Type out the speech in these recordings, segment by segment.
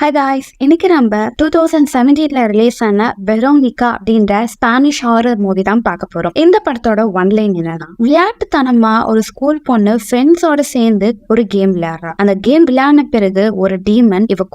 Hi guys, இன்னைக்கு நம்ம 2017ல release ஆன வெரோனிகா அப்படின்ற ஸ்பானிஷ் ஹாரர் மூவி தான் பார்க்க போறோம். இந்த படத்தோட ஒன்லைன் என்னன்னா, விளையாட்டுத்தனமா ஒரு ஸ்கூல் பொண்ணு ஃப்ரெண்ட்ஸோட சேர்ந்து ஒரு கேம் விளையாடுறா. அந்த கேம் விளையாடின பிறகு ஒரு டீமன் இவ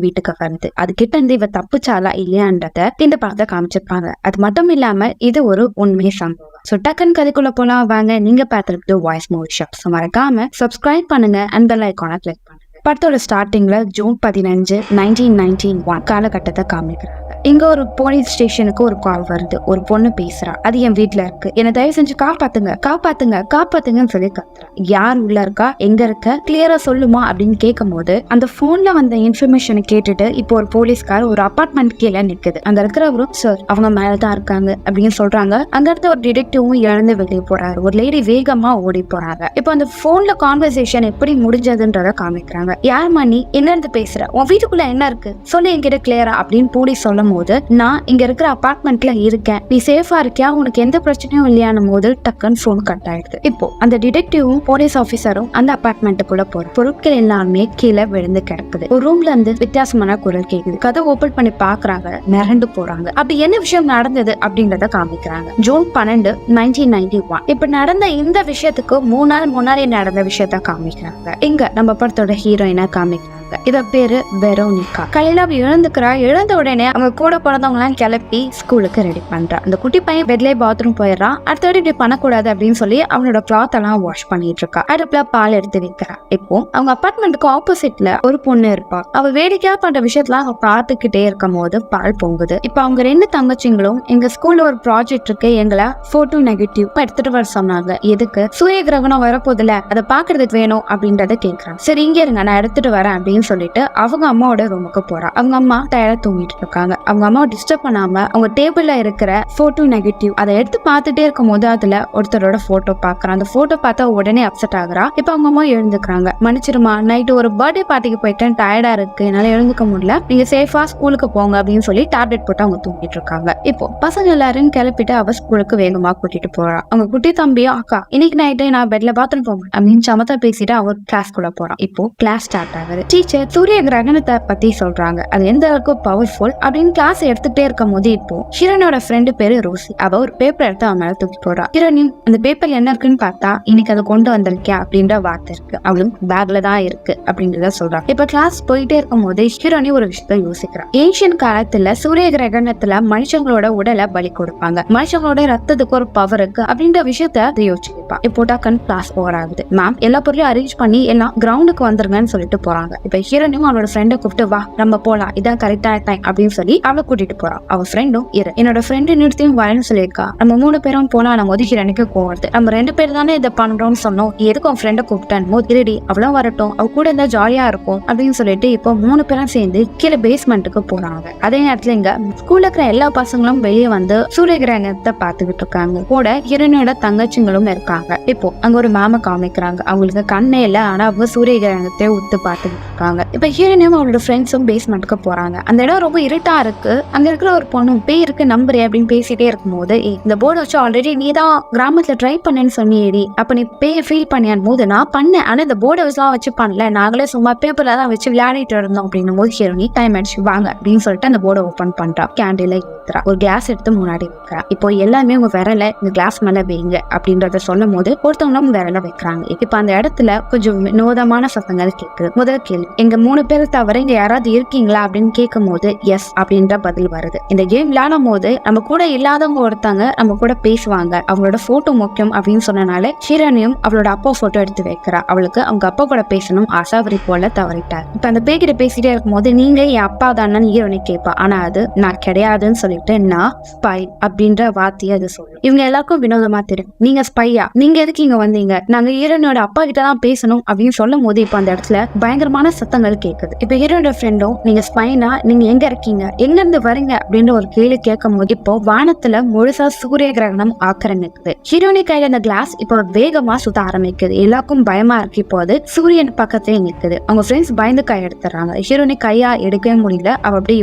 வீட்டுக்கு வருது. அது கிட்ட இருந்து இவ தப்புச்சாலா இல்லையான்றத இந்த படத்தை காமிச்சிருப்பாங்க. அது மட்டும் இல்லாம இது ஒரு உண்மை சம்பவம். ஸோ டக்குன்னு கதைக்குள்ள போலாம் வாங்க. நீங்க பார்த்துருக்கு வாய்ஸ் மூவி ஷாப். ஸோ மறக்காம சப்ஸ்கிரைப் பண்ணுங்க அண்ட் பெல் ஐகானை கிளிக் பண்ணுங்க. படத்தோட ஸ்டார்டிங்ல ஜூன் 15, 1991 காலகட்டத்தை காமிக்கிறாங்க. இங்க ஒரு போலீஸ் ஸ்டேஷனுக்கு ஒரு கால் வருது. ஒரு பொண்ணு பேசுறா, அது என் வீட்டுல இருக்கு, என்ன தயவு செஞ்சு காப்பாத்துங்க காப்பாத்துங்க காப்பாத்துங்கன்னு சொல்லி கத்துறா. யார் உள்ள இருக்கா, எங்க இருக்க, கிளியரா சொல்லுமா அப்படின்னு கேட்கும் போது அந்த போன்ல வந்த இன்ஃபர்மேஷனை கேட்டுட்டு இப்போ ஒரு போலீஸ்கார் ஒரு அபார்ட்மெண்ட் கீழே நிக்குது. அங்க இருக்கிறவரும் சார் அவங்க மேலதான் இருக்காங்க அப்படின்னு சொல்றாங்க. அங்க இருந்த ஒரு டிடெக்டிவும் இழந்து வெளியே போறாரு. ஒரு லேடி வேகமா ஓடி போறாங்க. இப்போ அந்த போன்ல கான்வர்சேஷன் எப்படி முடிஞ்சதுன்றத காமிக்கிறாங்க. யார் மணி, என்ன இருந்து பேசுற, உன் வீட்டுக்குள்ள என்ன இருக்கு சொல்லி என்கிட்ட கிளியரா அப்படின்னு போலீஸ் சொல்லும் போது, நான் இங்க இருக்கிற அபார்ட்மெண்ட்ல இருக்கேன், நீ சேஃபா இருக்கியா, உனக்கு எந்த பிரச்சனையும் இல்லையான போது டக்குன்னு போன் கட் ஆயிடுது. இப்போ அந்த டிடெக்டிவும் போலீஸ் ஆபீசரும் அந்த அபார்ட்மெண்ட்டுக்குள்ள போற பொருட்கள் எல்லாமே கீழே விழுந்து கிடக்குது. ஒரு ரூம்ல இருந்து வித்தியாசமான குரல் கேக்குது. கதை ஓபன் பண்ணி பாக்குறாங்க, மிரண்டு போறாங்க. அப்படி என்ன விஷயம் நடந்தது அப்படின்றத காமிக்கிறாங்க. ஜூன் 12, 1991 இப்ப நடந்த இந்த விஷயத்துக்கு 3 நாள் முன்னாடி நடந்த விஷயத்த காமிக்கிறாங்க. இங்க நம்ம படத்தோட ஹீரோயினா காமிக்கிறாங்க. இத பேரு வெரோனிகா. காலையில அவ எழுந்துக்கிறா. எழுந்த உடனே அவங்க கூட பிறந்தவங்க எல்லாம் கிளப்பி ஸ்கூலுக்கு ரெடி பண்றா. அந்த குட்டி பையன் பெட்லேயே பாத்ரூம் போயிடறான். அடுத்தது இப்படி பண்ணக்கூடாது அப்படின்னு சொல்லி அவனோட கிளாத் எல்லாம் வாஷ் பண்ணிட்டு இருக்கா. அடுப்புல பால் எடுத்து வைக்கிறா. இப்போ அவங்க அபார்ட்மெண்ட்டுக்கு ஆப்போசிட்ல ஒரு பொண்ணு இருப்பா. அவ வேடிக்கையா பண்ற விஷயத்துல அவ பார்த்துக்கிட்டே இருக்கும் போது பால் பொங்குது. இப்ப அவங்க 2 தங்கச்சிங்களும் எங்க ஸ்கூல்ல ஒரு ப்ராஜெக்ட் இருக்கு, எங்களை போட்டோ நெகட்டிவ் எடுத்துட்டு வர சொன்னாங்க. எதுக்கு, சூரிய கிரகணம் வரப்போதுல அதை பாக்குறதுக்கு வேணும் அப்படின்றத கேக்குறாங்க. சரி இங்க இருங்க, நான் எடுத்துட்டு வரேன் அப்படின்னு சொல்லிட்டு அவங்க அம்மாவோட ரூமுக்கு போறா. அவங்க அம்மா டயர்டா தூங்கிட்டு இருக்காங்க. அவங்க அம்மா டிஸ்டர்ப் பண்ணாம அவங்க டேபிள்ல இருக்கிற போட்டோ நெகட்டிவ் அதை எடுத்து பார்த்துட்டே இருக்கும் போது அதுல ஒருத்தரோட போட்டோ பாக்குறான். அந்த போட்டோ பார்த்தா உடனே அப்செட் ஆகுறா. இப்ப அவங்க அம்மா எழுந்துக்கிறாங்க. மன்னிச்சிருமா, நைட்டு ஒரு பர்த்டே பார்ட்டிக்கு போயிட்டேன், டயர்டா இருக்கு, என்னால எழுந்துக்க முடியல, நீங்க சேஃபா ஸ்கூலுக்கு போங்க அப்படின்னு சொல்லி டேப்லெட் போட்டு அவங்க தூங்கிட்டு இருக்காங்க. இப்போ பசங்க எல்லாரும் கிளப்பிட்டு அவ ஸ்கூலுக்கு வேகமா கூட்டிட்டு போறா. அவங்க குட்டி தம்பியும் அக்கா இன்னைக்கு நைட்டு நான் பெட்ல பாத்ரூம் போக அப்படின்னு சமத்தா பேசிட்டு அவர் கிளாஸ்குள்ள போறான். இப்போ கிளாஸ் ஸ்டார்ட் ஆகுது. டீச்சர் சூரிய கிரகணத்தை பத்தி சொல்றாங்க, அது எந்த அளவுக்கு பவர்ஃபுல் அப்படின்னு கிளாஸ் எடுத்துட்டே இருக்கும் போது இப்போ ஹீரோனோட ஃப்ரெண்டு பேரு ரோசி. அவ ஒரு பேப்பர் எடுத்து அவன் மேல தூக்கி போறா. ஹீரோனியும் அந்த பேப்பர் என்ன இருக்குன்னு பார்த்தா இன்னைக்கு அதை கொண்டு வந்திருக்கியா அப்படின்ற வார்த்தை இருக்கு. அவளும் பேக்ல தான் இருக்கு அப்படின்றத சொல்றான். இப்ப கிளாஸ் போயிட்டே இருக்கும் போது ஹீரோனி ஒரு விஷயத்த யோசிக்கிறான். ஏன்ஷியன் காலத்துல சூரிய கிரகணத்துல மனுஷங்களோட உடலை பலி கொடுப்பாங்க, மனுஷங்களோட ரத்தத்துக்கு ஒரு பவர் இருக்கு அப்படின்ற விஷயத்த யோசிச்சிருப்பான். இப்போ டக்குன்னு கிளாஸ் ஓவர் ஆகுது. மேம் எல்லா பொருளையும் அரேஞ்ச் பண்ணி எல்லாம் கிரவுண்டுக்கு வந்துருங்கன்னு சொல்லிட்டு போறாங்க. இப்ப ஹீரோனியும் அவனோட ஃப்ரெண்டை கூப்பிட்டு வா நம்ம போலாம், இதான் கரெக்டான டைம் அப்படின்னு சொல்லி அவளை கூட்டிட்டு போறான். அவ ஃப்ரெண்டும் என்னோட ஃப்ரெண்டு நிறுத்தியும் வரேன்னு சொல்லியிருக்கா. நம்ம 3 பேரும் போனா நம்ம ஒதுக்கி ஹீரோனிக்கு போகிறது. நம்ம 2 பேர் தானே இதை பண்றோம்னு சொன்னோம், எதுக்கு அவன் ஃப்ரெண்டை கூப்பிட்டான் போது இருடி அவளும் வரட்டும், அவ கூட இருந்தா ஜாலியா இருக்கும் அப்படின்னு சொல்லிட்டு இப்போ 3 பேரும் சேர்ந்து கீழே பேஸ்மெண்ட்டுக்கு போறாங்க. அதே நேரத்துல இங்க ஸ்கூல்ல இருக்கிற எல்லா பசங்களும் வெளியே வந்து சூரிய கிரகணத்தை பார்த்துக்கிட்டு இருக்காங்க. கூட ஹீரோனியோட தங்கச்சிங்களும் இருக்காங்க. இப்போ அங்க ஒரு மேம காமிக்கிறாங்க. அவங்களுக்கு கண்ணே இல்ல, ஆனா அவங்க சூரிய கிரகணத்தை உத்து பார்த்துக்கிட்டு இருக்காங்க. இப்ப ஹீரோனியும் அவளோட ஃப்ரெண்ட்ஸும் பேஸ்மெண்ட்டுக்கு போறாங்க. அந்த இடம் ரொம்ப இருட்டா இருக்கு. அங்க இருக்கிற ஒரு பொண்ணு பேய் இருக்கு நம்புறே அப்படின்னு பேசிட்டே இருக்கும் போது, இந்த போர்டு வச்சு ஆல்ரெடி நீ தான் கிராமத்துல ட்ரை பண்ணேன்னு சொன்னியேடி, அப்ப நீ பேய ஃபீல் பண்ணியான் போது நான் பண்ணேன், ஆனா இந்த போர்டை வச்சு பண்ணல, நாங்களே சும்மா பேப்பர்ல தான் வச்சு விளையாடிட்டு இருந்தோம் அப்படின்னும் போது ஹீரோனி டைம் ஆயிடுச்சு வாங்க அப்படின்னு சொல்லிட்டு அந்த போர்டை ஓபன் பண்றா. கேண்டில ஏத்துறா. ஒரு கிளாஸ் எடுத்து முன்னாடி வைக்கிறா. இப்போ எல்லாமே உங்க விரல இந்த கிளாஸ் மேல வைங்க அப்படின்றத சொல்லும் போது ஒருத்தவங்களும் விரல வைக்கிறாங்க. இப்ப அந்த இடத்துல கொஞ்சம் வினோதமான சத்தங்கள் கேக்குது. முதல் கேள்வி, எங்க 3 பேரை தவிர இங்க யாராவது இருக்கீங்களா அப்படின்னு கேட்கும் போது எஸ் அப்படின்ற பதில் வருது. இந்த கேம் விளையாடும் போது நம்ம கூட இல்லாதவங்க ஒருத்தங்க நம்ம கூட பேசுவாங்க, அவங்களோட போட்டோ முக்கியம் அப்படின்னு சொன்னனால ஹீரோனியும் அவளோட அப்பா போட்டோ எடுத்து வைக்கிறா. அவளுக்கு அவங்க அப்பா கூட பேசணும் ஆசாவரி போல தவறிட்டார். இப்ப அந்த பேய்கிட்ட பேசிட்டே இருக்கும் போது நீங்க என் அப்பா தானு ஹீரோனி கேட்பா. ஆனா அது நான் கிடையாதுன்னு சொல்லிட்டு நான் ஸ்பை அப்படின்ற வார்த்தையை அது சொல்லும். இவங்க எல்லாருக்கும் வினோதமா தெரியும், நீங்க ஸ்பையா, நீங்க எதுக்கு இங்க வந்தீங்க, நாங்க ஹீரோனியோட அப்பா கிட்ட தான் பேசணும் அப்படின்னு சொல்லும் போது இப்ப அந்த இடத்துல பயங்கரமான சத்தங்கள் கேக்குது. இப்ப ஹீரோட ஃப்ரெண்டும் நீங்க ஸ்பைனா, நீங்க எங்க இருக்கீங்க, எங்க இருந்து வரீங்க அப்படின்ற ஒரு கேள்வி கேட்கும் போது இப்போ வானத்துல முழுசா சூரிய கிரகணம் ஆக்கிரமிக்குது. ஹீரோனி கையில இந்த கிளாஸ் இப்போ வேகமா சுத்த ஆரம்பிக்குது. எல்லாருக்கும் பயமா இருக்கு. இப்போ அது சூரியன் பக்கத்திலே நிக்குது. அவங்க ஃப்ரெண்ட்ஸ் பயந்து கை எடுத்துறாங்க. ஹீரோனி கையா எடுக்கவே முடியல. அவ அப்படியே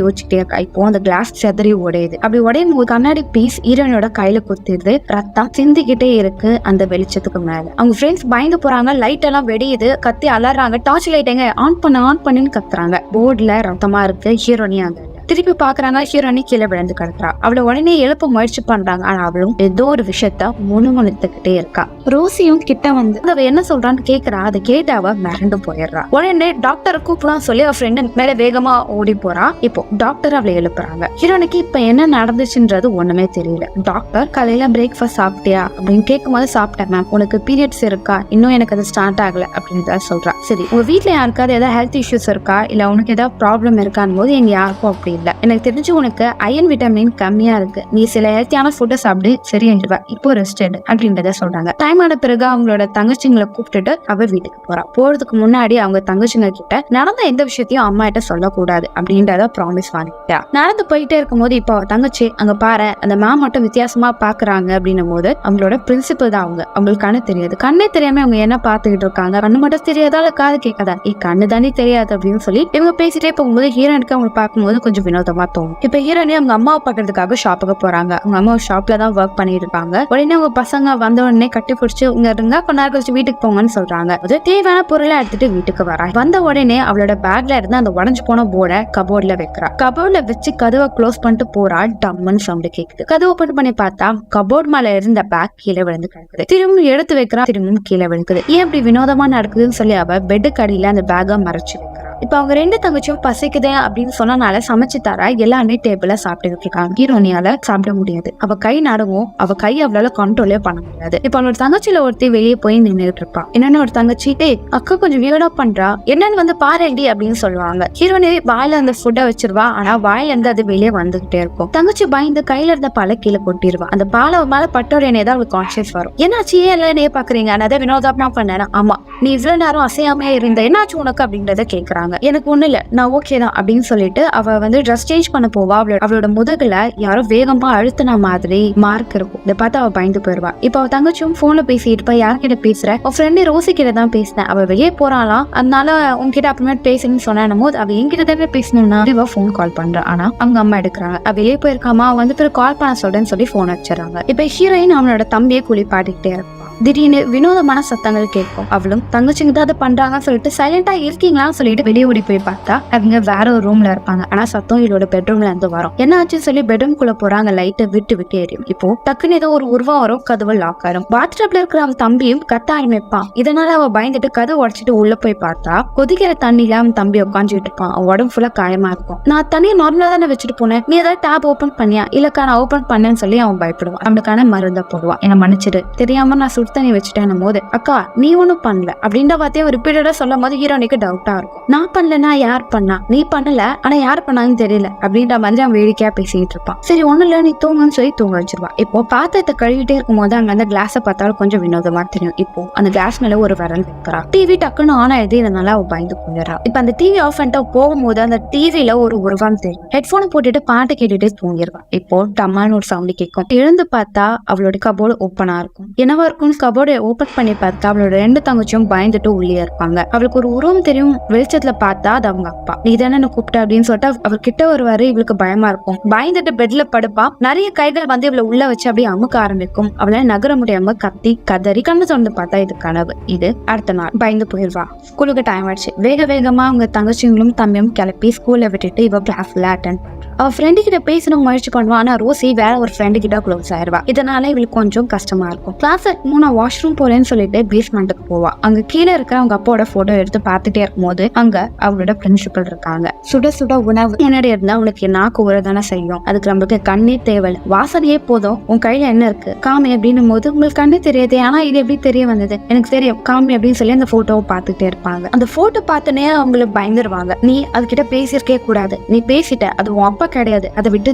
யோசிச்சுட்டே இருக்கா. இப்போ அந்த கிளாஸ் செதறி ஓடிடுது. உடையுது. அப்படி உடையும் போது கண்ணாடி பீஸ் ஹீரோயினோட கையில குத்திடுது. ரத்தம் சிந்திக்கிட்டே இருக்கு அந்த வெளிச்சத்துக்கு மேல. அவங்க ஃப்ரெண்ட்ஸ் பயந்து போறாங்க. லைட் எல்லாம் வெடியுது. கத்தி அலறாங்க. டார்ச் லைட் எங்க ஆன் பண்ணுன்னு கத்துறாங்க. போர்டுல ரத்தமா இருக்கு. ஹீரோயினி அங்க திருப்பி பாக்குறாங்க. ஹீரோயினி கீழே விழுந்து கிடக்குறா. அவளை உடனே எழுப்ப முயற்சி பண்றாங்க. ஆனா அவளும் ஏதோ ஒரு விஷயத்த முணுமுணுத்துக்கிட்டே இருக்கா. ரோசியும் கிட்ட வந்து அவ என்ன சொல்றான்னு கேக்குறா. அதை கேட்டு அவ மிரண்டு போயிடுறா. உடனே டாக்டரை கூப்பிடான்னு சொல்லி அவ ஃப்ரெண்டு மேல வேகமா ஓடி போறா. இப்போ டாக்டர் அவளை எழுப்புறாங்க. ஹீரோனுக்கு இப்ப என்ன நடந்துச்சுன்றது ஒண்ணுமே தெரியல. டாக்டர் காலையில பிரேக்ஃபாஸ்ட் சாப்பிட்டியா அப்படின்னு கேட்கும் போது சாப்பிட்டேன் மேம். உனக்கு பீரியட்ஸ் இருக்கா? இன்னும் எனக்கு அது ஸ்டார்ட் ஆகல அப்படின்னு சொல்றா. சரி, உங்க வீட்டுல யாருக்காவது ஏதாவது ஹெல்த் இஷ்யூஸ் இருக்கா இல்ல உனக்கு ஏதாவது ப்ராப்ளம் இருக்கான்னு போது எங்க யாருக்கும் அப்படி இல்ல. எனக்கு தெரிஞ்சு உனக்கு அயன் விட்டமின் கம்மியா இருக்கு. நீ சில ஹெல்த்தியான ஃபுட்டை சாப்பிட்டு சரியாயிடுவ. இப்போ ரெஸ்ட் எடு அப்படின்றத சொல்றாங்க. டைம் ஆன பிறகு அவங்களோட தங்கச்சிங்களை கூப்பிட்டுட்டு அவ வீட்டுக்கு போறா. போறதுக்கு முன்னாடி அவங்க தங்கச்சிங்க கிட்ட நடந்த எந்த விஷயத்தையும் அம்மா கிட்ட சொல்லக்கூடாது அப்படின்றத ப்ராமிஸ் வாங்கிட்டா. நடந்து போயிட்டே இருக்கும் போது இப்போ தங்கச்சி அங்க பாரு அந்த மேம் மட்டும் வித்தியாசமா பாக்குறாங்க அப்படின்னும் போது அவங்களோட பிரின்சிபல் தான் அவங்களுக்கு கண்ணு தெரியாது. கண்ணே தெரியாம அவங்க என்ன பாத்துக்கிட்டு இருக்காங்க. கண்ணு மட்டும் தெரியாதா காது கேட்காதா? கண்ணு தானே தெரியாது அப்படின்னு சொல்லி இவங்க பேசிட்டே போகும்போது ஹீரோனுக்கு அவங்க பார்க்கும்போது கொஞ்சம் வினோதமா தோணும். இப்ப ஹீரோனி அவங்க அம்மாவை பாக்குறதுக்காக ஷாப்புக்கு போறாங்க. அவங்க அம்மா ஷாப்ல தான் ஒர்க் பண்ணிட்டு இருப்பாங்க. உடனே அவங்க பசங்க வந்த உடனே கட்டி பிடிச்சு இங்க இருந்தா கொஞ்ச நேரம் கழிச்சு வீட்டுக்கு போங்கன்னு சொல்றாங்க. அது தேவையான பொருளை எடுத்துட்டு வீட்டுக்கு வரா. வந்த உடனே அவளோட பேக்ல இருந்து அந்த உடஞ்சு போன போர்டை கபோர்ட்ல வைக்கிறா. கபோர்ட்ல வச்சு கதவை க்ளோஸ் பண்ணிட்டு போறா. டம்முன்னு சவுண்ட் கேக்குது. கதவை ஓபன் பண்ணி பார்த்தா கபோர்ட் மேல இருந்த பேக் கீழே விழுந்து கிடக்குது. திரும்பவும் எடுத்து வைக்கிறா. திரும்பவும் கீழே விழுக்குது. ஏன் இப்படி வினோதமா நடக்குதுன்னு சொல்லி அவ பெட்டுக்கு அடியில அந்த பேக்கை மறைச்சு வைக்கிறா. இப்ப அவங்க ரெண்டு தங்கச்சியும் பசிக்குதே அப்படின்னு சொன்னனால சமைச்சு தர எல்லாமே டேபிள்ல சாப்பிட்டுக்கிட்டு இருக்காங்க. ஹீரோனியால சாப்பிட முடியாது. அவ கை நடுவும். அவ கை அவளால கண்ட்ரோலே பண்ண முடியாது. இப்ப அவனோட தங்கச்சியில ஒருத்தி வெளியே போய் நின்றுட்டு இருப்பான். என்னன்னு ஒரு தங்கச்சி அக்கா கொஞ்சம் வீடா பண்றா என்னன்னு வந்து பாருடி அப்படின்னு சொல்லுவாங்க. ஹீரோனி வாயில அந்த ஃபுட்டை வச்சிருவா. ஆனா வாயில இருந்து அது வெளியே வந்துகிட்டே இருக்கும். தங்கச்சி பயந்து கையில இருந்த பாலை கீழே கொட்டிடுவா. அந்த பாலை மேல பட்டோடனே தான் அவளுக்கு கான்சியஸ் வரும். என்னாச்சு ஏன் பாக்குறீங்க? நான் அதை வினோதமா பண்ணேன். ஆமா, நீ இவ்வளவு நேரம் அசையாமே இருந்த, என்னாச்சு உனக்கு அப்படின்றத கேக்குறாங்க. எனக்கு ஒண்ணு இல்ல, நான் ஓகே தான் அப்படின்னு சொல்லிட்டு அவ வந்து ட்ரெஸ் சேஞ்ச் பண்ண போவா. அவளோட முதுகுல யாரோ வேகமா அழுத்தின மாதிரி மார்க் இருக்கும். இதை பார்த்து அவ பயந்து போயிருவா. இப்ப அவ தங்கச்சியும் போன்ல பேசிட்டு இருப்பா. யார்கிட்ட பேசுற? அவ ஃப்ரெண்டு ரோசி கிட்ட தான் பேசினேன். அவ வெளியே போறாளாம், அதனால உங்ககிட்ட அப்புறமே பேசுன்னு சொன்னும் போது அவ என்கிட்ட தானே பேசணும்னா இவ போன் கால் பண்றா. ஆனா அவங்க அம்மா எடுக்கிறாங்க. அவ வெளியே போயிருக்காமா, வந்து பிறகு கால் பண்ண சொல்றேன்னு சொல்லி போன் வச்சிடறாங்க. இப்ப ஹீரோயின் அவனோட தம்பியை குளிப்பாட்டிக்கிட்டே இருப்பான். திடீர்னு வினோதமான சத்தங்கள் கேட்கும். அவளும் தங்கச்சிங்க தான் அதை பண்றாங்கன்னு சொல்லிட்டு சைலண்டா இருக்கீங்களான்னு சொல்லிட்டு வெளியே ஓடி போய் பார்த்தா அவங்க வேற ஒரு ரூம்ல இருப்பாங்க. ஆனா சத்தம் இவளோட பெட்ரூம்ல இருந்து வரும். என்ன ஆச்சுன்னு சொல்லி பெட்ரூம் குள்ள போறாங்க. லைட்டை விட்டு எரியும். இப்போ டக்குன்னு ஏதோ ஒரு உருவம் வரும். கதவு லாக் ஆயிரும். பாத்டப்ல இருக்கிற அவன் தம்பியும் கத்த ஆரம்பிப்பான். இதனால அவ பயந்துட்டு கதவு உடைச்சிட்டு உள்ள போய் பார்த்தா கொதிக்கிற தண்ணியில அவன் தம்பி உட்காந்துட்டு இருப்பான். அவன் உடம்பு ஃபுல்லா காயமா இருக்கும். நான் தண்ணியை நார்மலா தானே வச்சுட்டு போனேன், நீ ஏதாவது டேப் ஓபன் பண்ணியா? இல்லக்கா நான் ஓபன் பண்ணேன்னு சொல்லி அவன் பயப்படுவான். அவனுக்கான மருந்த போடுவான். என்ன மன்னிச்சிடு, தெரியாம நான் சுடு தண்ணி வச்சுட்டேன் போது அக்கா நீ ஒண்ணும் பண்ணல அப்படின்ற வார்த்தையை ரிப்பீட்டடா சொல்லும் போது ஹீரோனிக்கு டவுட்டா இருக்கும். நான் பண்ணலன்னா யார் பண்ணா? நீ பண்ணல, ஆனா யார் பண்ணான்னு தெரியல அப்படின்ற மாதிரி அவன் வேடிக்கையா பேசிட்டு இருப்பான். சரி ஒண்ணு இல்ல, நீ தூங்குன்னு சொல்லி தூங்க வச்சிருவா. இப்போ பாத்திரத்தை கழுவிட்டே இருக்கும் போது அங்க அந்த கிளாஸை பார்த்தாலும் கொஞ்சம் வினோதமா தெரியும். இப்போ அந்த கிளாஸ் மேல ஒரு விரல் வைக்கிறா. டிவி டக்குன்னு ஆன் ஆயிடுது. இதனால அவ பயந்து போயிடுறா. இப்ப அந்த டிவி ஆஃப் பண்ணிட்டு போகும்போது அந்த டிவில ஒரு உருவம் தெரியும். ஹெட்போனை போட்டுட்டு பாட்டு கேட்டுட்டே தூங்கிடுவா. இப்போ டம்மான்னு ஒரு சவுண்ட் கேட்கும். எழுந்து பார்த்தா அவளோட கபோர்டு ஓப்பனா இருக்கும். என்னவா இருக்கும்? கபோர்டு ஓபன் பண்ணி பார்த்தா அவளோட ரெண்டு தங்கச்சியும் பயந்துட்டு உள்ளே இருப்பாங்க. அவளுக்கு ஒரு உருவம் தெரியும். வெளிச்சத்துல பார்த்தா அது அவங்க அப்பா. நீ தானே கூப்பிட்ட அப்படின்னு சொல்லிட்டு அவர் கிட்ட வருவாரு. இவளுக்கு பயமா இருக்கும். பயந்துட்டு பெட்ல படுப்பா. நிறைய கைகள் வந்து இவளை உள்ள வச்சு அப்படியே அமுக்க ஆரம்பிக்கும். அவளை நகர முடியாம கத்தி கதறி கண்ணு திறந்து பார்த்தா இது கனவு. இது அடுத்த நாள் பயந்து போயிடுவா. ஸ்கூலுக்கு டைம் ஆயிடுச்சு. வேகமா அவங்க தங்கச்சிங்களும் தம்பியும் கிளப்பி ஸ்கூல்ல விட்டுட்டு இவ கிளாஸ்ல அட்டென்ட் பண்றா. அவ ஃப்ரெண்டு கிட்ட பேசணும் முயற்சி பண்ணுவா. ஆனா ரோசி வேற ஒரு ஃப்ரெண்டு கிட்ட க்ளோஸ் ஆயிருவா. இதனால இவளுக்கு கொஞ்சம் கஷ்டமா இருக்கும். கிளாஸ் நான் வாஷ்ரூம் போறேன்னு சொல்லிட்டு பேஸ்மெண்ட்டுக்கு போவா. அங்க கீழே இருக்கிற அவங்க அப்பாவோட போட்டோ எடுத்து பார்த்துட்டே இருக்கும் போது அங்க அவளோட பிரின்சிபல் இருக்காங்க. சுட சுட உணவு முன்னாடி இருந்தா உனக்கு நாக்கு உரதானே செய்யும். அதுக்கு நம்மளுக்கு கண்ணே தேவை, வாசனையே போதும். உன் கையில என்ன இருக்கு காமி அப்படின்னும் போது உங்களுக்கு கண்ணே தெரியாது. ஆனா இது எப்படி தெரிய வந்தது? எனக்கு தெரியும் காமி அப்படின்னு சொல்லி அந்த போட்டோவை பார்த்துட்டே இருப்பாங்க. அந்த போட்டோ பார்த்துனே அவங்களுக்கு பயந்துருவாங்க. நீ அதுகிட்ட பேசியிருக்கே கூடாது, நீ பேசிட்ட, அது உன் அப்பா கிடையாது, அதை விட்டு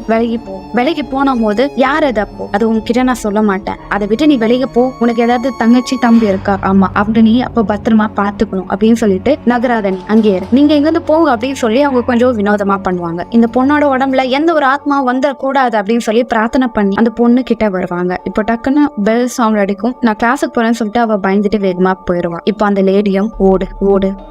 விலகி போன போது யார் அது? அப்போ அது உங்ககிட்ட நான் சொல்ல மாட்டேன், அதை விட்டு நீ விலகி போ. உனக்கு ஏதாவது தங்கச்சி தம்பி இருக்கா? ஆமா, அப்படி நீ அப்ப பத்திரமா பாத்துக்கணும் அப்படின்னு சொல்லிட்டு நகராத, நீ அங்கே நீங்க எங்க இருந்து போங்க அப்படின்னு சொல்லி அவங்க கொஞ்சம் வினோதமா பண்ணுவாங்க. இந்த பொண்ணோட உடம்புல எந்த ஒரு ஆத்மா வந்துடக்கூடாது அப்படின்னு சொல்லி பிரார்த்தனை பண்ணி அந்த பொண்ணு கிட்ட வருவாங்க. இப்போ டக்குன்னு பெல் சவுண்ட் அடிக்கும். நான் கிளாஸுக்கு போறேன்னு சொல்லிட்டு அவ பயந்துட்டு வேகமா போயிடுவான். இப்போ அந்த லேடியும்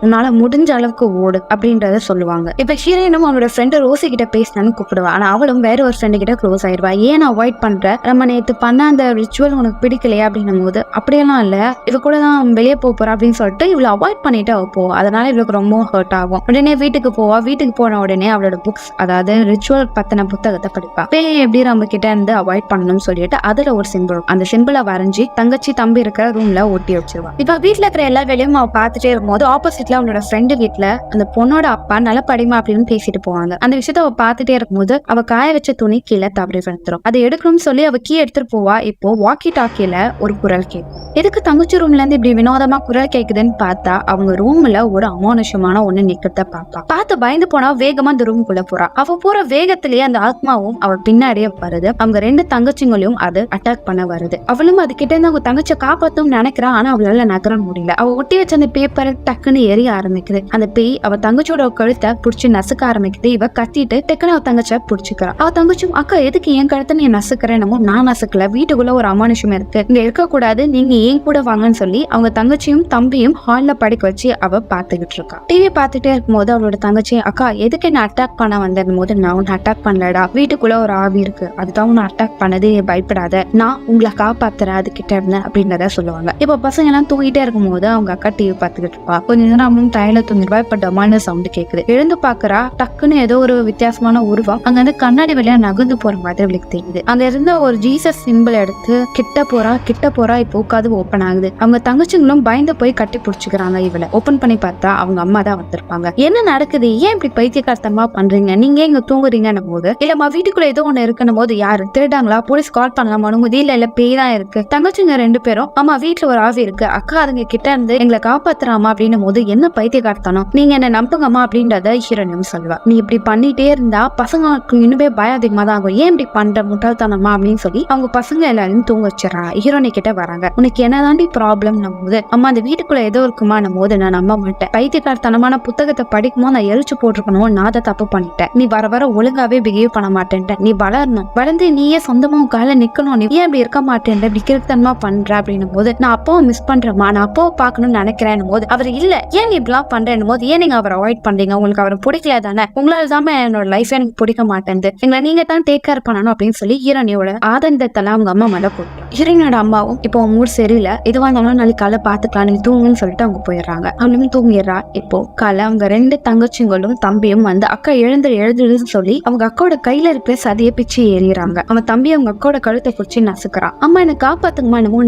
உன்னால முடிஞ்ச அளவுக்கு ஓடு அப்படின்றத சொல்லுவாங்க. இப்ப ஹீரோயினும் அவனோட ஃப்ரெண்டு ரோசி கிட்ட பேசினா அப்படின்னு கூப்பிடுவா. ஆனா அவளும் வேற ஒரு ஃப்ரெண்டு கிட்ட க்ளோஸ் ஆயிடுவா. ஏன் அவாய்ட் பண்ற, நம்ம நேத்து பண்ண அந்த ரிச்சுவல் உனக்கு பிடிக்கலையா அப்படின்னும் போது அப்படியெல்லாம் இல்ல, இவ கூட தான் வெளியே போறா அப்படின்னு சொல்லிட்டு இவளை அவாய்ட் பண்ணிட்டு அவ போவா. அதனால இவளுக்கு ரொம்ப ஹர்ட் ஆகும். உடனே வீட்டுக்கு போவா. வீட்டுக்கு போன உடனே அவளோட புக்ஸ், அதாவது ரிச்சுவல் பத்தின புத்தகத்தை படிப்பா. பேய் எப்படி நம்ம கிட்ட இருந்து அவாய்ட் பண்ணணும்னு சொல்லிட்டு அதுல ஒரு சிம்பிள், அந்த சிம்பிளை வரைஞ்சி தங்கச்சி தம்பி இருக்கிற ரூம்ல ஒட்டி வச்சிருவா. இப்ப வீட்டுல இருக்கிற எல்லா வேலையும் அவ பாத்துட்டே இருக்கும்போது ஆப்போசிட்ல அவளோட ஃப்ரெண்டு வீட்டுல அந்த பொண்ணோட அப்பா நல்ல படிமா அப்படின்னு பேசிட்டு போவாங்க. அந்த விஷயத்த அவ பாத்துட்டே இருக்கும்போது அவ காய வச்ச துணி கீழே தவறி விழுந்துரும். அதை எடுக்கணும்னு சொல்லி அவ கீ எடுத்துட்டு போவா. இப்போ வாக்கி டாக்கில ஒரு குரல் கேட்கும். எதுக்கு தங்கச்சி ரூம்ல இருந்து இப்படி வினோதமா குரல் கேக்குதுன்னு பார்த்தா அவங்க ரூம்ல ஒரு அமானுஷமான ஒண்ணு நிக்கிறத பார்த்து பயந்து போனா வேகமா அந்த ரூமுக்குள்ள போறா. அவ போற வேகத்திலேயே அந்த ஆத்மாவும் அவள் பின்னாடியே வருது. அவங்க ரெண்டு தங்கச்சிங்களையும் அது அட்டாக் பண்ண வருது. அவளும் அது கிட்ட இருந்து அவங்க தங்கச்சியை காப்பாத்தும் நினைக்கிறா. ஆனா அவளால நகர முடியல. அவ ஒட்டி வச்ச அந்த பேப்பரை டக்குன்னு எரிய ஆரம்பிக்குது. அந்த பேய் அவ தங்கச்சியோட கழுத்தை புடிச்சு நசுக்க ஆரம்பிக்குது. இவ கத்திட்டு டக்குன்னு அவ தங்கச்சியை புடிச்சுக்கிறா. அவ தங்கச்சும் அக்கா எதுக்கு என் கழுத்தை நீ நசுக்கிறேன், நான் நசுக்கல, வீட்டுக்குள்ள ஒரு அமானுஷம் இருக்கு, இங்க இருக்க கூடாது, நீங்க ஏன் கூட வாங்கன்னு சொல்லி அவங்க தங்கச்சியும் தம்பியும் ஹால்ல படிக்க வச்சு அவ பாத்துக்கிட்டு இருக்கா. டிவி பாத்துட்டே இருக்கும்போது அவளோட தங்கச்சி அக்கா எதுக்கு என்ன அட்டாக் பண்ண வந்ததும் போது நான் உன்னை அட்டாக் பண்ணலடா, வீட்டுக்குள்ள ஒரு ஆவி இருக்கு, அதுதான் உன்னை அட்டாக் பண்ணது, பயப்படாத, நான் உங்களை காப்பாத்துறேன் அது கிட்ட இருந்தேன் அப்படின்றத சொல்லுவாங்க. இப்ப பசங்க எல்லாம் தூங்கிட்டே இருக்கும் போது அவங்க அக்கா டிவி பாத்துக்கிட்டு இருப்பா. கொஞ்ச நேரம் அவனும் டயர்ல தூங்கிடுவா. இப்ப டமான சவுண்ட் கேக்குது. எழுந்து பாக்குறா. டக்குன்னு ஏதோ ஒரு வித்தியாசமான உருவம் அங்க வந்து கண்ணாடி வழியா நகர்ந்து போற மாதிரி அவளுக்கு தெரியுது. அங்க இருந்த ஒரு ஜீசஸ் சிம்பிள் எடுத்து கிட்ட போறா. இப்போ கதவு ஓப்பன் ஆகுது. அவங்க தங்கச்சிங்களும் பயந்து போய் கட்டி பிடிச்சுக்கிறாங்க. இவளை ஓபன் பண்ணி பார்த்தா அவங்க அம்மா தான் வந்திருப்பாங்க. என்ன நடக்குது, ஏன் இப்படி பைத்தியக்காரத்தமா பண்றீங்க, நீங்க எங்க தூங்குறீங்கன்னு போது இல்லம்மா வீட்டுக்குள்ள ஏதோ ஒண்ணு இருக்கணும் போது யாரு திருடாங்களா, போலீஸ் கால் பண்ணலாமா, இல்ல பேய் தான் இருக்கு, தங்கச்சிங்க ரெண்டு பேரும் அம்மா வீட்டுல ஒரு ஆவி இருக்கு, அக்கா அதுங்க கிட்ட இருந்து எங்களை காப்பாத்துறாமா அப்படின்னும் போது என்ன பைத்தியக்காரத்தனம், நீங்க என்ன நம்புங்கம்மா அப்படின்றத ஹீரோனியும் சொல்லுவா. நீ இப்படி பண்ணிட்டே இருந்தா பசங்களுக்கு இன்னுமே பயம் அதிகமா தான் ஆகும், ஏன் இப்படி பண்ற முட்டாள்தனமா அப்படின்னு சொல்லி அவங்க பசங்க எல்லாரும் தூங்க வச்சிடறாங்க. ஹீரோனி கிட்ட வராங்க. உனக்கு என்னதாண்டி ப்ராப்ளம் போது அம்மா அந்த வீட்டுக்குள்ள ஏதோ இருக்குமா போது நான் நம்ப மாட்டேன், பைத்தியக்காரத்தனமான புத்தகத்தை படிக்கும்போது நான் எரிச்சு போட்டிருக்கணும், நான் தான் தப்பு பண்ணிட்டேன், நீ வர வர ஒழுங்காவே பிஹேவ் பண்ண மாட்டேன்ட்ட, நீ வளரணும், வளர்ந்து நீயே சொந்தமா கால நிக்கணும், நீ ஏன் இப்படி இருக்க மாட்டேன், இப்படி கிறுத்தனமா பண்ற அப்படின்னும் போது நான் அப்பாவை மிஸ் பண்றேம்மா, நான் அப்பாவை பார்க்கணும்னு நினைக்கிறேன் போது அவர் இல்ல, ஏன் நீ இப்படிலாம் பண்றேன் போது ஏன் நீங்க அவரை அவாய்ட் பண்றீங்க, உங்களுக்கு அவரை பிடிக்கல தானே, உங்களால தான் என்னோட லைஃப் எனக்கு பிடிக்க மாட்டேன், எங்களை நீங்க தான் டேக் கேர் பண்ணணும் அப்படின்னு சொல்லி ஹீரோனியோட ஆதந்தத்தெல்லாம் அவங்க அம்மா மேல போட்டு ஹீரோனியோட அம்மாவும் இப்போ மூடு சரியில்லை, எதுவா இருந்தாலும் நாளைக்கு காலை பாத்துக்கலாம், நீங்க தூங்குன்னு சொல்லிட்டு அவங்க போயிடுறாங்க. அவளும் தூங்கிடுறா. இப்போ காலை அவங்க ரெண்டு தங்கச்சிங்களும் தம்பியும் வந்து அக்கா எழுதுன்னு சொல்லி அவங்க அக்காவோட கையில இருக்கிற சதியை பிச்சு ஏறிறாங்க. அவன் தம்பி அவங்க அக்காவோட கழுத்தை பிடிச்சி நசுக்கிறான். அம்மா என்ன காப்பாத்துங்கம்மா, என்னமோ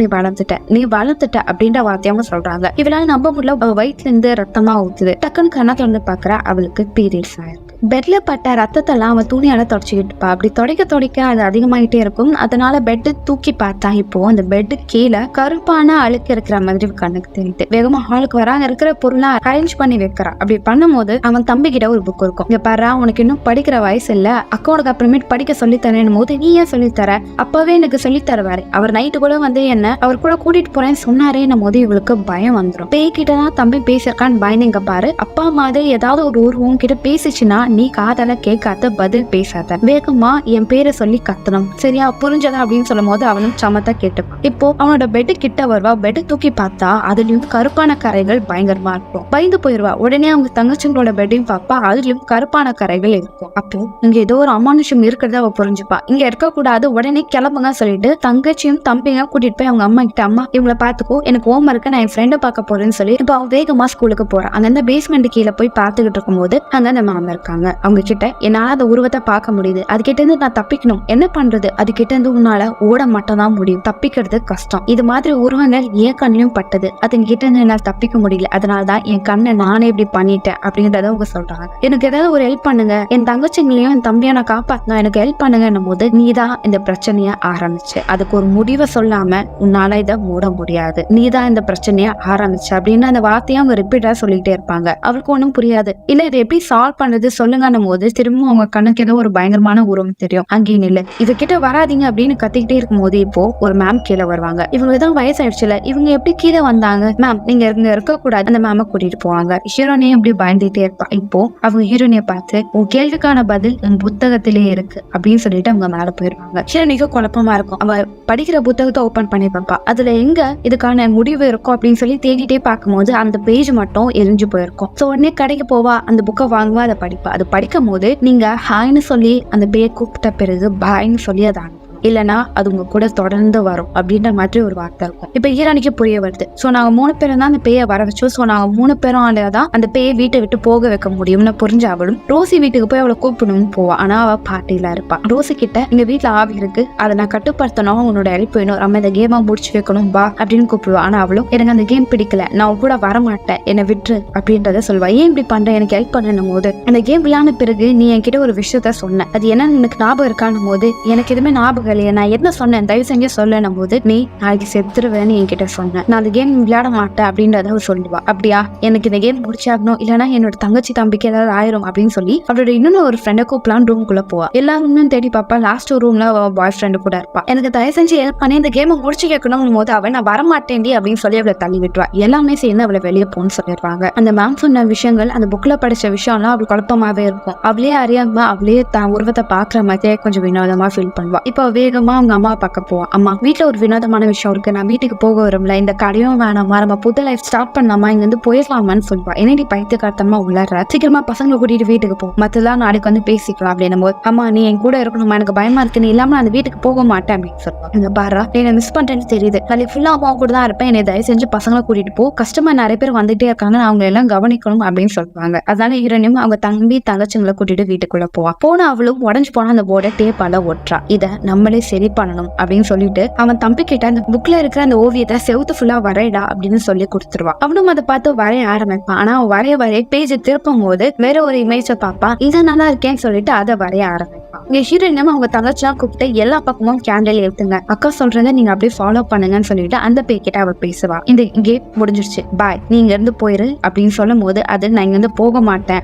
நீ வளர்த்துட்ட அப்படின்ற வார்த்தையாம சொல்றாங்க. இவளால நம்ப முடியல. வயிற்றுல இருந்து ரத்தமா ஊத்துது. டக்குன்னு கண்ணா திறந்து பாக்குறா. அவளுக்கு பீரியட்ஸ் ஆயிருக்கு. பெட்ல பட்ட ரத்தத்தெல்லாம் அவன் துணியால தொடச்சிக்கிட்டு இருப்பா. அப்படி தொடக்க அது அதிகமாயிட்டே இருக்கும். அதனால பெட்டு தூக்கி பார்த்தா இப்போ அந்த பெட்டு கீழே கருப்பான அழுக்கு இருக்கிற மாதிரி கண்ணுக்கு தெரியுது. வேகமா ஹாலுக்கு வரா. இருக்கிற பொருளை அரேஞ்ச் பண்ணி வைக்கிறா. அப்படி பண்ணும் போது அவன் தம்பி கிட்ட ஒரு புக் இருக்கும். இங்க பாரு, உனக்கு இன்னும் படிக்கிற வயசு இல்ல, அக்காவுக்கு அப்புறமேட்டு படிக்க சொல்லித்தரேன் போது நீ ஏன் சொல்லித்தர, அப்பவே எனக்கு சொல்லி தருவாரு, அவர் நைட்டு கூட வந்து என்ன அவர் கூட கூட்டிட்டு போறேன்னு சொன்னாரே போது இவளுக்கு பயம் வந்துடும். பேய்கிட்டதான் தம்பி பேசிருக்கான்னு பயந்து இங்க பாரு, அப்பா மாதிரி ஏதாவது ஒரு உருவம் கிட்ட பேசிச்சுன்னா நீ காதால கேட்காத, பதில் பேசாத, வேகமா என் பேரை சொல்லி கத்தணும், சரியா, புரிஞ்சதா அப்படின்னு சொல்லும் போது அவனும் சமத்தா கேட்டுப்பான். இப்போ அவனோட பெட்டு கிட்ட வருவா. பெட்டு தூக்கி பார்த்தா அதுலயும் கருப்பான கரைகள் பயங்கரமா இருக்கும். பயந்து போயிருவா. உடனே அவங்க தங்கச்சிங்களோட பெட்டையும் பார்ப்பா. அதுலயும் கருப்பான கரைகள் இருக்கும். அப்போ இங்க ஏதோ ஒரு அமானுஷம் இருக்கிறத அவ புரிஞ்சுப்பா. இங்க இருக்க கூடாது, உடனே கிளம்புங்க சொல்லிட்டு தங்கச்சியும் தம்பிங்க கூட்டிட்டு போய் அவங்க அம்மா கிட்ட, அம்மா இவங்களை பாத்துக்கோ, எனக்கு ஹோம் இருக்கு, நான் என் ஃப்ரெண்டை பார்க்க போறேன்னு சொல்லி இப்போ அவன் வேகமா ஸ்கூலுக்கு போறான். அங்க இந்த பேஸ்மெண்ட் கீழே போய் பாத்துக்கிட்டு இருக்கும் போது அங்க அந்த மாமா இருக்காங்க. அவங்க கிட்ட என்னால அந்த உருவத்தை பார்க்க முடியுது, அது கிட்ட இருந்து நான் தப்பிக்கணும், என்ன பண்றது, அது கிட்ட இருந்து உன்னால ஓட மட்டும் தான் முடியும், தப்பிக்கிறது கஷ்டம், இது மாதிரி உருவங்கள் என் கண்ணிலும் பட்டது, அது கிட்ட இருந்து என்னால தப்பிக்க முடியல, அதனாலதான் என் கண்ணை நானே இப்படி பண்ணிட்டேன் அப்படின்றத அவங்க சொல்றாங்க. எனக்கு ஏதாவது ஒரு ஹெல்ப் பண்ணுங்க, என் தங்கச்சிங்களையும் என் தம்பியை நான் காப்பாத்தணும், எனக்கு ஹெல்ப் பண்ணுங்க போது நீதான் இந்த பிரச்சனைய ஆரம்பிச்சு, அதுக்கு ஒரு முடிவை சொல்லாம உன்னால இதை மூட முடியாது, நீதான் இந்த பிரச்சனைய ஆரம்பிச்சு அப்படின்னு அந்த வார்த்தையை அவங்க ரிப்பீட்டா சொல்லிட்டே இருப்பாங்க. அவளுக்கு ஒண்ணும் புரியாது. இல்ல இதை எப்படி சால்வ் பண்றது சொல்லுங்க போது திரும்ப அவங்க கண்ணுக்கு ஏதோ ஒரு பயங்கரமான உருவம் தெரியும். அங்கேயும் இல்ல, இது கிட்ட வராதிங்க அப்படின்னு கத்திக்கிட்டே இருக்கும் போது இப்போ ஒரு மேம் கீழே வருவாங்க. இவங்களுக்கு தான் வயசாயிடுச்சுல, இவங்க எப்படி கீழே வந்தாங்க, மேம் நீங்க இங்க இருக்க கூடாது, அந்த மேம கூட்டிட்டு போவாங்க. ஹீரோனியும் இப்படி பயந்துட்டே இருப்பா. இப்போ அவங்க ஹீரோனிய பார்த்து உன் கேள்விக்கான பதில் உன் புத்தகத்திலே இருக்கு அப்படின்னு சொல்லிட்டு அவங்க மேல போயிருவாங்க. ஹீரோனிக்கு குழப்பமா இருக்கும். அவ படிக்கிற புத்தகத்தை ஓபன் பண்ணி பார்ப்பா. அதுல எங்க இதுக்கான முடிவு இருக்கும் அப்படின்னு சொல்லி தேடிட்டே பார்க்கும்போது அந்த பேஜ் மட்டும் எரிஞ்சு போயிருக்கும். சோ உடனே கடைக்கு போவா, அந்த புக்கை வாங்குவா, அதை படிப்பா. அது படிக்கும் போது நீங்க ஹாய்னு சொல்லி அந்த பேயை கூப்பிட்ட பிறகு பாய்ன்னு சொல்லி அதை அனுப்பும். இல்லைன்னா அது உங்க கூட தொடர்ந்து வரும் அப்படின்ற மாதிரி ஒரு வார்த்தை இருக்கும். இப்ப ஹீரோனிக்கு புரிய வருது. சோ நாங்க 3 பேரும் தான் அந்த பேயை வர வச்சோம். சோ நாங்க 3 பேரும் தான் அந்த பேயை வீட்டை விட்டு போக வைக்க முடியும்னு புரிஞ்ச அவளும் ரோசி வீட்டுக்கு போய் அவளை கூப்பிடணும்னு போவா. ஆனா அவ பார்ட்டியில இருப்பா. ரோசி கிட்ட எங்க வீட்டுல ஆவி இருக்கு, அதை நான் கட்டுப்படுத்தணும், உன்னோட ஹெல்ப் வேணும், நம்ம இந்த கேமா முடிச்சு வைக்கணும் வா அப்படின்னு கூப்பிடுவா. ஆனா அவளும் எனக்கு அந்த கேம் பிடிக்கல, நான் கூட வரமாட்டேன், என்னை விட்டுரு அப்படின்றத சொல்வா. ஏன் இப்படி பண்ற, எனக்கு ஹெல்ப் பண்ணணும் போது அந்த கேம் விளையாட பிறகு நீ என்கிட்ட ஒரு விஷயத்த சொன்ன, அது என்னன்னு எனக்கு ஞாபகம் இருக்கானும் போது எனக்கு எதுவுமே ஞாபகம் இல்லையா, நான் என்ன சொன்னேன் தயவு செஞ்சு சொல்லணும் போது நீ நாளைக்கு செத்துருவேன்னு என்கிட்ட சொன்னேன், நான் அந்த கேம் விளையாட மாட்டேன் அப்படின்றத அவள் சொல்லுவா. அப்படியா, எனக்கு இந்த கேம் முடிச்சாகணும், இல்லைன்னா என்னோட தங்கச்சி தம்பிக்கு ஏதாவது ஆயிரும் அப்படின்னு சொல்லி அவளோட இன்னொன்னு ஒரு ஃப்ரெண்டை கூப்பிடலாம் ரூம்குள்ள போவா. எல்லா ரூம்லும் தேடி பாப்பா. லாஸ்ட் ஒரு ரூம்ல பாய் ஃப்ரெண்டு கூட இருப்பா. எனக்கு தயவு செஞ்சு ஹெல்ப் பண்ணி இந்த கேமை முடிச்சு கேட்கணும் போது அவன் நான் வரமாட்டேன்டி அப்படின்னு சொல்லி அவளை தள்ளி விட்டுவா. எல்லாமே சேர்ந்து அவளை வெளியே போன்னு சொல்லிடுவாங்க. அந்த மேம் சொன்ன விஷயங்கள், அந்த புக்ல படிச்ச விஷயம்லாம் அவள் குழப்பமாவே இருக்கும். அவளே அறியாம அவளே தான் உருவத்தை பாக்குற மாதிரியே கொஞ்சம் வினோதமா ஃபீல் பண்ணுவா. இப்போ வேகமா அவங்க அம்மா பார்க்க போவா. அம்மா வீட்டுல ஒரு வினோதமான விஷயம் இருக்கு, நான் வீட்டுக்கு போக வரும்ல, இந்த கடையும் வேணாமா, நம்ம புது லைஃப் ஸ்டார்ட் பண்ணலாமா, இங்க இருந்து போயிடலாமான்னு சொல்லுவா. என்னடி பைத்தியக்காரத்தமா உள்ளார, சீக்கிரமா பசங்களை கூட்டிட்டு வீட்டுக்கு போ, மத்தெல்லாம் நாளைக்கு வந்து பேசிக்கலாம் அப்படின்னும் போது அம்மா நீ என் கூட இருக்கணுமா, எனக்கு பயமா இருக்கு, நீ இல்லாம அந்த வீட்டுக்கு போக மாட்டேன் அப்படின்னு சொல்லுவா. இந்த பாரா என்ன மிஸ் பண்றேன்னு தெரியுது, நாளைக்கு ஃபுல்லா அம்மா கூட தான் இருப்பேன், என்னை தயவு செஞ்சு பசங்களை கூட்டிட்டு போ, கஸ்டமர் நிறைய பேர் வந்துட்டே இருக்காங்க, அவங்க எல்லாம் கவனிக்கணும் அப்படின்னு சொல்லுவாங்க. அதனால ஹீரோனியும் அவங்க தம்பி தங்கச்சிங்களை கூட்டிட்டு வீட்டுக்குள்ள போவா. போன அவளும் உடஞ்சு போன அந்த போர்டை டேப்பால ஒட்டுறா. இத நம்மளே சரி பண்ணணும் அப்படின்னு சொல்லிட்டு அவன் தம்பி கிட்ட அந்த புக்ல இருக்கிற அந்த ஓவியத்தை செவுத்து ஃபுல்லா வரையடா அப்படின்னு சொல்லி கொடுத்துருவா. அவனும் அதை பார்த்து வரைய ஆரம்பிப்பான். ஆனா வரைய பேஜ் திருப்பும் போது வேற ஒரு இமேஜை பார்ப்பான். இது நல்லா இருக்கேன்னு சொல்லிட்டு அதை வரைய ஆரம்பிப்பான். இங்க ஹீரோயினும் அவங்க தங்கச்சிலாம் கூப்பிட்டு எல்லா பக்கமும் கேண்டில் ஏத்துங்க, அக்கா சொல்றதை நீங்க அப்படியே ஃபாலோ பண்ணுங்கன்னு சொல்லிட்டு அந்த பே கிட்ட அவ பேசுவா. இந்த கேம் முடிஞ்சிருச்சு, பாய், நீ இங்க இருந்து போயிரு அப்படின்னு சொல்லும் போது அது நான் இங்க இருந்து போக மாட்டேன்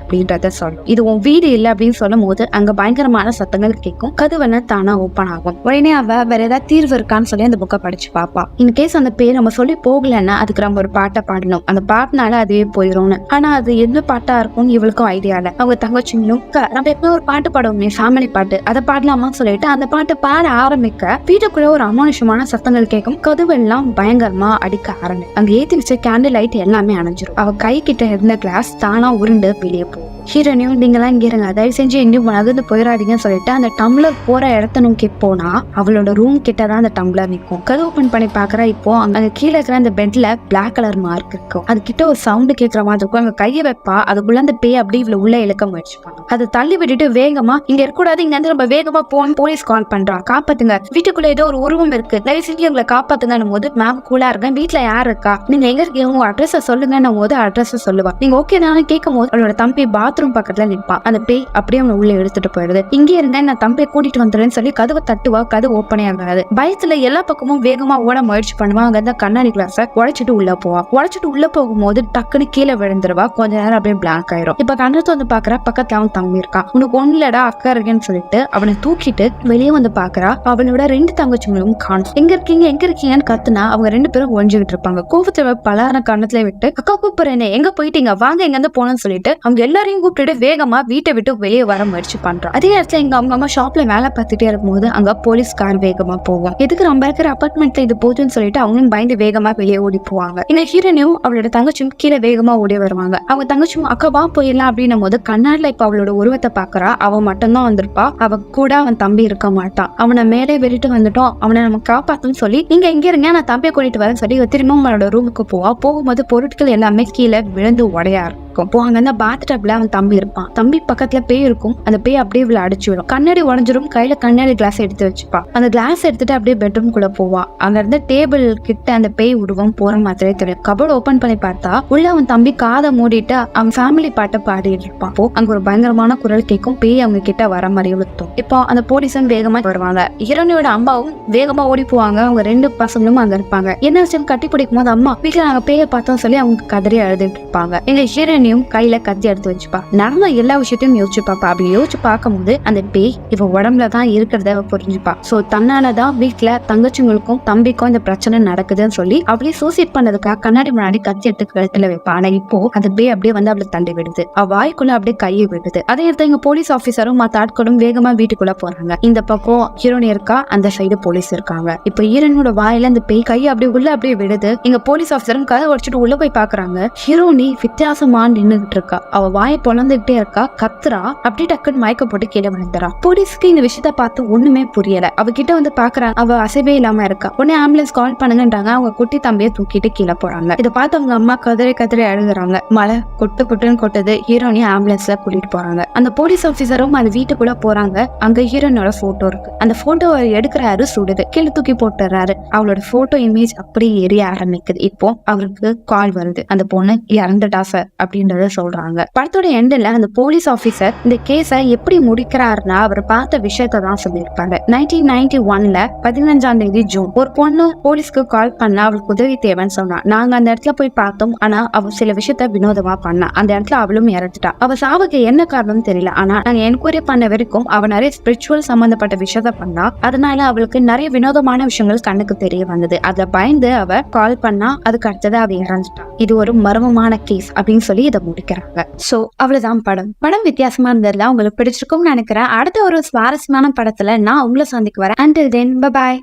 அப்படின்றத சொல்லும். இது உன் வீடு இல்லை அப்படின்னு சொல்லும் போது அங்க பயங்கரமான சத்தங்கள் கேட்கும். கதவென தானா ஓப்பன் ஆகும். உடனே அவ வேற ஏதாவது தீர்வு இருக்கான்னு சொல்லி அந்த புக்கை படிச்சு பாப்பா. இன் கேஸ் அந்த பேர் நம்ம சொல்லி போகலன்னா அதுக்கு நம்ம ஒரு பாட்டை பாடணும், அந்த பாட்டுனால அதுவே போயிடும்னு. ஆனா அது எந்த பாட்டா இருக்கும் இவளுக்கும் ஐடியா இல்ல. அவங்க தங்கச்சிங்களும் நம்ம எப்பவும் ஒரு பாட்டு பாடுவோமே, ஃபேமிலி பாட்டு, அதை பாடலாமான்னு சொல்லிட்டு அந்த பாட்டு பாட ஆரம்பிக்க வீட்டுக்குள்ள ஒரு அமானுஷமான சத்தங்கள் கேட்கும். கதவெல்லாம் பயங்கரமா அடிக்க ஆரம்பிக்கும். அங்க ஏத்தி வச்ச கேண்டில் லைட் எல்லாமே அணைஞ்சிரும். அவ கை கிட்ட இருந்த கிளாஸ் தானா உருண்டு வெளியே போகும். ஹீரோனியும் நீங்களாம் இங்க இருங்க, தயவு செஞ்சு எங்கேயும் நகர்ந்து போயிடாதீங்கன்னு சொல்லிட்டு அந்த டம்ளர் போற இடத்த நோக்கி போனா அவளோட ரூம் கிட்டதான் அந்த டம்ளர் நிற்கும். கதை ஓப்பன் பண்ணி பாக்குறா. இப்போ அங்க கீழே இருக்கிற அந்த பெட்ல பிளாக் கலர் மார்க் இருக்கும். அது கிட்ட ஒரு சவுண்ட் கேட்கற மாதிரி இருக்கும். அங்க கையை வைப்பா, அதுக்குள்ள அந்த பேய் அப்படி இவ்வளவு உள்ள இழுக்க முயற்சி பண்ணும். அதை தள்ளி விட்டுட்டு வேகமா இங்க இருக்கக்கூடாது, இங்க இருந்து நம்ம வேகமா போன்னு போலீஸ் கால் பண்றா. காப்பாத்துங்க, வீட்டுக்குள்ள ஏதோ ஒரு உருவம் இருக்கு, தயவு செஞ்சு எங்களை காப்பாத்துங்கன்னும் போது மேம் கூலா இருக்கேன், வீட்டுல யாரு இருக்கா, நீங்க எங்க இருக்கீங்க, உங்க அட்ரஸ் சொல்லுங்கன்னும் போது அட்ரஸ் சொல்லுவா. நீங்க ஓகே தானே கேட்கும் போது அவளோட தம்பி பாத்ரூம் பக்கத்துல நிற்பா. அந்த பேய் அப்படியே அவனை உள்ள எடுத்துட்டு போயிடுது. இங்கே இருந்தேன், நான் தம்பியை கூட்டிட்டு வந்துடுறேன்னு சொல்லி கதவை தட்டுவா. கதவு ஓப்பனே ஆகாது. பயத்துல எல்லா பக்கமும் வேகமா ஓட முயற்சி பண்ணுவா. அங்க இருந்த கண்ணாடி கிளாஸ உடைச்சிட்டு உள்ள போவா. உடைச்சிட்டு உள்ள போகும்போது டக்குன்னு கீழே விழுந்துருவா. கொஞ்ச நேரம் அப்படியே பிளாங்க் ஆயிரும். இப்ப கண்ணத்தை வந்து பாக்குறா, பக்கத்துல அவன் தம்பி இருக்கான். உனக்கு ஒண்ணுலடா அக்கா இருக்கேன்னு சொல்லிட்டு அவனை தூக்கிட்டு வெளியே வந்து பாக்குறா. அவளோட 2 தங்கச்சிங்களும் காணும். எங்க இருக்கீங்கன்னு கத்துனா அவங்க 2 பேரும் ஒழிஞ்சுகிட்டு இருப்பாங்க. கோபத்துல பலார கண்ணத்துல விட்டு அக்கா கூப்பிடுறேனே, எங்க போயிட்டீங்க, வாங்க எங்க இருந்து போனோம்னு சொல்லிட்டு அவங்க எல்லாரையும் கூப்பிட்டு வேகமா வீட்டை விட்டு வெளியே வர முயற்சி பண்றான். அதே இடத்துல எங்க அவங்க அம்மா ஷாப்ல வேலை பார்த்துட்டே இருக்கும்போது அங்க போலீஸ் கார் வேகமா போவோம். எதுக்கு நம்ம இருக்கிற அபார்ட்மெண்ட்ல இது போதுன்னு சொல்லிட்டு அவங்களும் பயந்து வேகமா வெளியே ஓடி போவாங்க. இந்த ஹீரோனியும் அவளோட தங்கச்சியும் கீழே வேகமா ஓடி வருவாங்க. அவங்க தங்கச்சியும் அக்கா வா போயிடலாம் அப்படின்னும் போது கண்ணாடில இப்ப அவளோட உருவத்தை பாக்குறா. அவன் மட்டும்தான் வந்திருப்பா. அவ கூட அவன் தம்பி இருக்க மாட்டான். அவனை மேலே வெளியிட்டு வந்துட்டோம், அவனை நம்ம காப்பாத்துன்னு சொல்லி நீங்க எங்க இருங்க, நான் தம்பியை கூட்டிட்டு வரேன்னு சொல்லி திரும்பவும் அவளோட ரூமுக்கு போவா. போகும்போது பொருட்கள் எல்லாமே கீழே விழுந்து உடையா இருக்கும். அங்க அந்த பாத்டப்ல அவன் தம்பி இருப்பான். தம்பி பக்கத்துல பேய் இருக்கும். அந்த பேய் அப்படியே இவ்வளவு அடிச்சு விடும். கண்ணாடி உடஞ்சிரும். கையில கண்ணாடி கிளாஸ் எடுத்து வச்சுப்பா. அந்த கிளாஸ் எடுத்துட்டு அப்படியே பெட்ரூம் குள்ள போவா. அங்க இருந்த டேபிள் கிட்ட அந்த பேய் உருவம் போற மாதிரியே தெரியும். கபோர்டு ஓபன் பண்ணி பார்த்தா உள்ள அவன் தம்பி காதை மூடிட்டு அவன் ஃபேமிலி பாட்டை பாடிட்டு இருப்பான். அங்க ஒரு பயங்கரமான குரல் கேட்கும். பேய் அவங்க கிட்ட வர மாதிரி விழுத்தும். இப்போ அந்த போலீஸும் வேகமா வருவாங்க. ஹீரோனியோட அம்மாவும் வேகமா ஓடி போவாங்க. அவங்க 2 பசங்களும் அங்க இருப்பாங்க. என்ன விஷயம் கட்டி பிடிக்கும் போது அம்மா வீட்டுல நாங்க பேயை பார்த்தோம் சொல்லி அவங்க கதறி அழுதுட்டு இருப்பாங்க. எங்க ஹீரோனியும் கையில கத்தி எடுத்து வச்சுப்பா. நடந்த எல்லா விஷயத்தையும் யோசிச்சு பாப்பா. அப்படி யோசிச்சு பார்க்கும்போது அந்த பேய் இவ உடம்புல தான் இருக்கிறத புரிஞ்சுப்பா. சோ தன்னாலதான் வீட்டுல தங்கச்சிங்களுக்கும் தம்பிக்கும் இந்த பிரச்சனை நடக்குதுன்னு சொல்லி அவளே சூசைட் பண்ணதுக்காக கண்ணாடி முன்னாடி கத்தி எடுத்து கழுத்துல வைப்பா. ஆனா இப்போ அந்த பேய் அப்படியே வந்து அவளை தள்ளி விடுது. அவ வாய்க்குள்ள அப்படியே கையை விடுது. அதே இடத்துல எங்க போலீஸ் ஆபீசரும் மத்த ஆட்களும் வேகமா வீட்டுக்குள்ள போறாங்க. இந்த பக்கம் ஹீரோனி இருக்கா, அந்த சைடு போலீஸ் இருக்காங்க. இப்ப ஹீரோனோட வாயில அந்த பேய் கையை அப்படியே உள்ள அப்படியே விடுது. இங்க போலீஸ் ஆஃபீஸரும் கதை உடைச்சிட்டு உள்ள போய் பாக்குறாங்க. ஹீரோனி வித்தியாசமா நின்னுகிட்டு இருக்கா. அவ வாயை பொழந்துகிட்டே இருக்கா, கத்துறா. அப்படியே டக்குன்னு மயக்க போட்டு கீழே விழுந்துறா. போலீஸ்க்கு இந்த விஷயத்த பார்த்து ஒண்ணுமே புரியல. அவகிட்ட வந்து பாக்குறாங்க, அவ அசைவே இல்லாம இருக்கா. உடனே ஆம்புலன்ஸ் கால் பண்ணுங்கன்றாங்க. அவங்க குட்டி தம்பியை தூக்கிட்டு கீழே போறாங்க. இதை பார்த்து அவங்க அம்மா கதறி கதறி அழுகுறாங்க. மழை கொட்டு கொட்டுன்னு கொட்டுது. ஹீரோனி ஆம்புலன்ஸ்ல கூட்டிட்டு போறாங்க. அந்த போலீஸ் ஆபீசரும் அந்த வீட்டுக்குள்ள போறாங்க. அங்க ஹீரோனோட போட்டோ இருக்கு. அந்த போட்டோ எடுக்கிறாரு, சுடுது, கீழே தூக்கி போட்டுறாரு. அவளோட போட்டோ இமேஜ் அப்படியே எரிய ஆரம்பிக்குது. இப்போ அவருக்கு கால் வருது, அந்த பொண்ணு இறந்துட்டா சார் அப்படின்றத சொல்றாங்க. படத்தோட எண்ட்ல அந்த போலீஸ் ஆபீசர் இந்த கேஸை எப்படி முடிக்கிறாருன்னா அவர் பார்த்த விஷயத்த தான் சொல்லியிருப்பாங்க. 1991ல 15ஆம் தேதி ஜூன் ஒரு பொண்ணு போலீஸ்க்கு கால் பண்ண அவளுக்கு உதவி தேவைன்னு சொன்னா. நாங்க அந்த இடத்துல போய் பார்த்தோம். ஆனா அவ சில விஷயத்த வினோதமா பண்ணா. அந்த இடத்துல அவளும் இறந்துட்டா. அவ சாவுக்கு என்ன காரணம் தெரியல. ஆனா நாங்க என்கொயரி பண்ண வரைக்கும் அவ நிறைய ஸ்பிரிச்சுவல் சம்பந்தப்பட்ட விஷயத்த பண்ணா. அதனால அவளுக்கு நிறைய வினோதமான விஷயங்கள் கண்ணுக்கு தெரிய வந்தது. அதுல பயந்து அவ கால் பண்ணா. அதுக்கு அடுத்தது அவ இறந்துட்டா. இது ஒரு மர்மமான கேஸ் அப்படின்னு சொல்லி இதை முடிக்கிறாங்க. சோ அவ்வளவுதான் படம் வித்தியாசமா இருந்ததுல உங்களுக்கு பிடிச்சிருக்கும்னு நினைக்கிறேன். அடுத்த ஒரு சுவாரஸ்யமான படத்துல நான் உங்களை சந்திக்கு வரேன். Until then, bye bye.